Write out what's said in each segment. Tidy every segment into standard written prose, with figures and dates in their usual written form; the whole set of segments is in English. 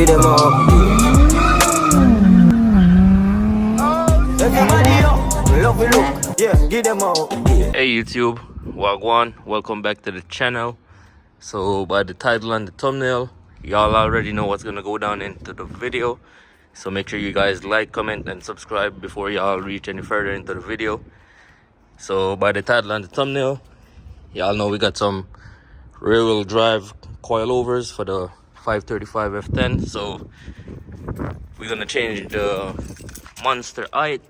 get them up. Everybody up, love we look, yeah, get them up. Hey YouTube, Wagwan, welcome back to the channel. So by the title and the thumbnail, y'all already know what's gonna go down into the video. So make sure you guys like, comment and subscribe before y'all reach any further into the video. So by the title and the thumbnail, y'all know we got some rear wheel drive coilovers for the 535 F10. So we're gonna change the monster height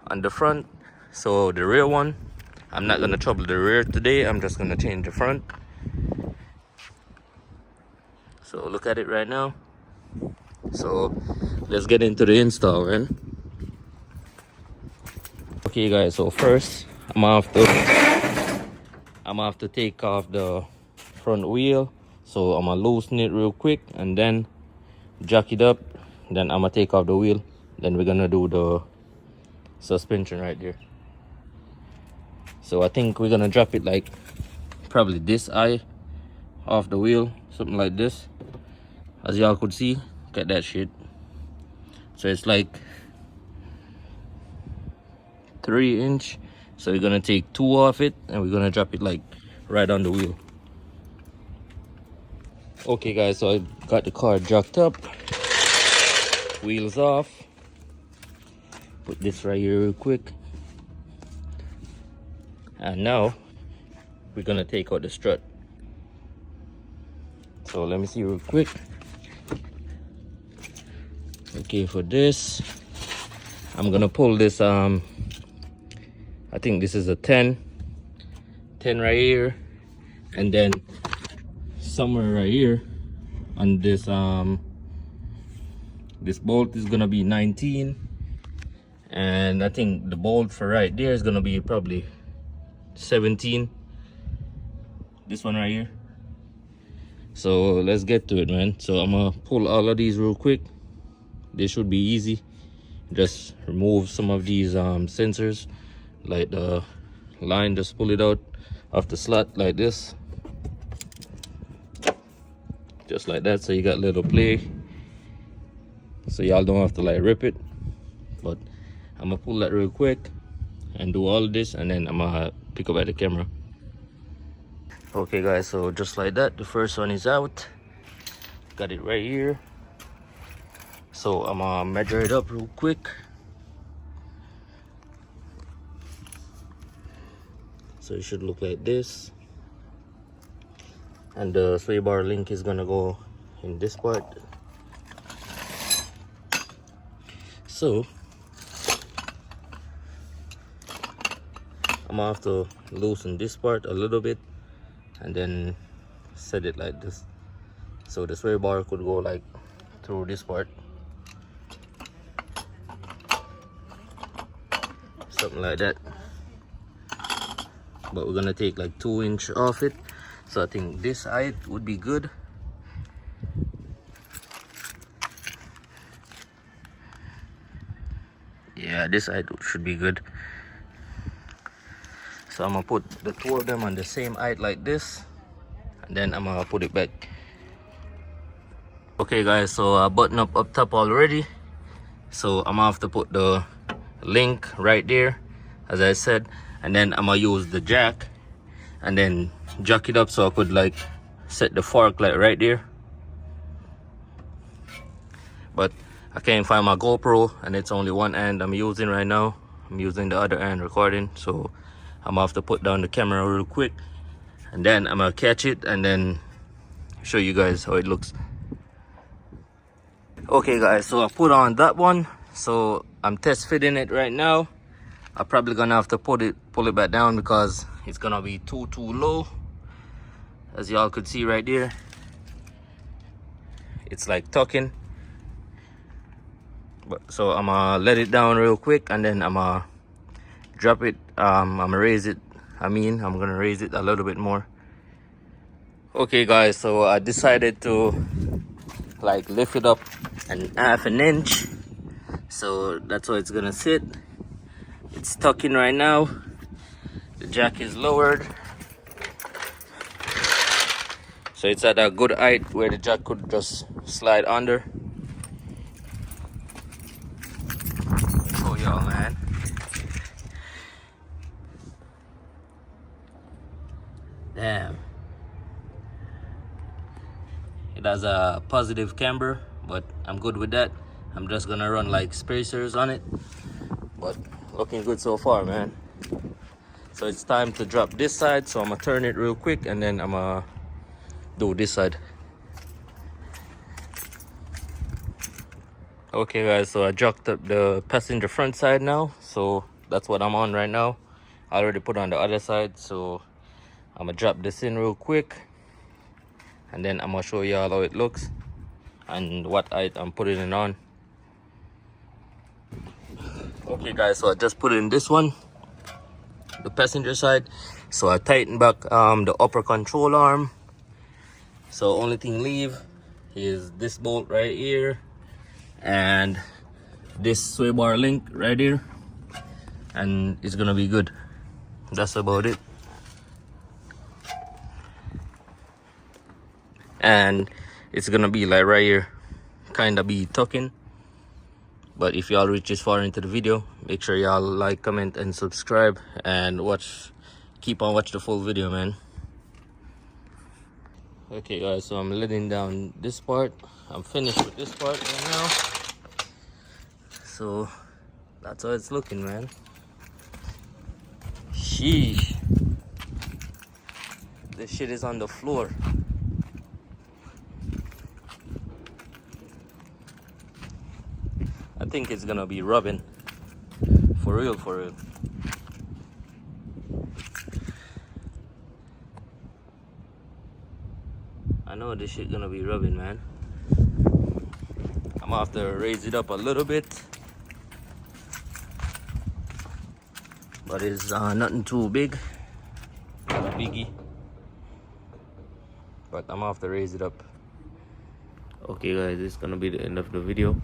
on the front. So the rear one, I'm not gonna trouble the rear today, I'm just gonna change the front. So look at it right now. So let's get into the install, man. Okay guys, so first I'm gonna have to take off the front wheel. So I'm gonna loosen it real quick and then jack it up. Then I'm gonna take off the wheel. Then we're gonna do the suspension right there. So I think we're gonna drop it like probably this high off the wheel, something like this. As y'all could see, look at that shit. So it's like 3 inch. So we're gonna take 2 off it and we're gonna drop it like right on the wheel. Okay guys, so I got the car jacked up, wheels off. Put this right here real quick. And now we're gonna take out the strut. So let me see real quick. Okay, for this I'm gonna pull this I think this is a 10 right here, and then somewhere right here on this this bolt is gonna be 19, and I think the bolt for right there is gonna be probably 17, this one right here. So let's get to it, man. So I'm gonna pull all of these real quick. They should be easy. Just remove some of these sensors, like the line, just pull it out of the slot like this, just like that. So you got little play, so y'all don't have to like rip it. But I'm gonna pull that real quick and do all of this, and then I'm gonna pick up at the camera. Okay guys, so just like that, the first one is out. Got it right here. So I'm gonna measure it up real quick. So it should look like this, and the sway bar link is gonna go in this part. So I'm gonna have to loosen this part a little bit and then set it like this, so the sway bar could go like through this part, something like that. But we're gonna take like 2 inch off it, so I think this height would be good. Yeah, this height should be good. So I'm gonna put the 2 of them on the same height like this, and then I'm gonna put it back. Okay guys, so I button up top already. So I'm gonna have to put the link right there, as I said, and then I'm gonna use the jack and then jack it up so I could like set the fork like right there. But I can't find my GoPro, and it's only one hand I'm using right now. I'm using the other hand recording, so I'm gonna have to put down the camera real quick, and then I'm gonna catch it and then show you guys how it looks. Okay guys, so I put on that one, so I'm test fitting it right now. I'm probably gonna have to pull it back down because it's gonna be too low. As y'all could see right there, it's like tucking. But so I'm gonna let it down real quick, and then I'm gonna drop it. I'm gonna raise it. I'm gonna raise it a little bit more. Okay guys, so I decided to like lift it up half an inch, so that's how it's gonna sit. It's tucking right now. The jack is lowered, So it's at a good height where the jack could just slide under. Oh y'all, man. Damn. It has a positive camber, but I'm good with that. I'm just gonna run like spacers on it, but looking good so far, man. So it's time to drop this side, so I'm gonna turn it real quick and then I'm gonna do this side. Okay guys, so I jacked up the passenger front side now, so that's what I'm on right now. I already put on the other side, so I'm gonna drop this in real quick and then I'm gonna show y'all how it looks and what height I'm putting it on. Okay guys, so I just put in this one, the passenger side. So I tighten back the upper control arm. So only thing leave is this bolt right here and this sway bar link right here, and it's gonna be good. That's about it. And it's gonna be like right here, kind of be tucking. But if y'all reach this far into the video, make sure y'all like, comment and subscribe and keep on watching the full video, man. Okay guys, so I'm letting down this part. I'm finished with this part right now. So that's how it's looking, man. Sheesh. This shit is on the floor. I think it's gonna be rubbing. For real, for real. I know this shit gonna be rubbing, man. I'm gonna have to raise it up a little bit. But it's nothing too big. Not a biggie. But I'm gonna have to raise it up. Okay guys, this is gonna be the end of the video.